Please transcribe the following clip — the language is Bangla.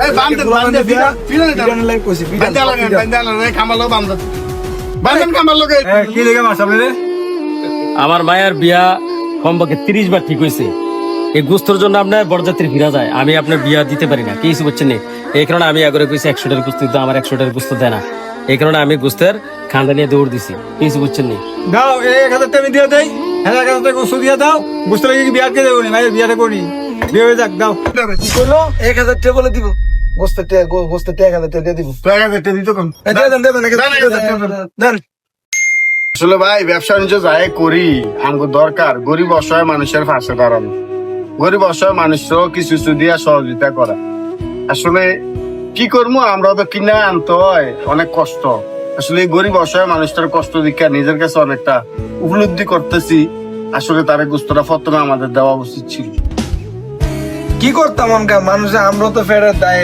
এই বান্ধেন বান্ধে ফিরান লাই কইছি বান্ধে কামালো বান্ধেন কামালো কে কি লেগে মাছ আপনি রে? আমার মায়ের বিয়া কমপক্ষে 30 বার ঠিক হয়েছে। এই গুস্তর জন্য আপনার বরযাত্রী ফিরা যায়, আমি আপনার বিয়া দিতে পারি না, কিছু বুঝছেন না। এই কারণে আমি আগে কইছি 100 টাকার গুস্ত দিতে, আমার 100 টাকার গুস্ত দেয় না। এই কারণে আমি গুস্তের খান্দা নিয়ে দৌড় দিছি, কিছু বুঝছেন না। দাও 1000 টাকা দিয়ে দেই, 1000 টাকা গোস্ত দিয়ে দাও। গোস্ত লাগি বিয়াকে দেবো নি, মায়ের বিয়াটা করি, বিয়ে হয়ে যাক। দাও কি কইলো 1000 টাকা বলে দিব গোস্ত 1000 টাকা দিয়ে দিব 1000 টাকা দিতে কোন দেন। আসলে ভাই ব্যবসা বাণিজ্য যাই করি আমাকে দরকার গরিব অসহায় মানুষের পাশে দাঁড়ানো, গরিব অসহায় মানুষরাও কিছু কিছু দিয়া সহযোগিতা করা। আসলে কি করবো, আমরা তো কিনে আনতে হয়, অনেক কষ্ট। আসলে এই গরিব অসহায় মানুষটার কষ্ট দীক্ষা নিজের কাছে অনেকটা উপলব্ধি করতেছি। আসলে তার গুস্তটা প্রথমে আমাদের দেওয়া উচিত ছিল। কি করতাম মানুষ, আমরা তো ফেরত দেয়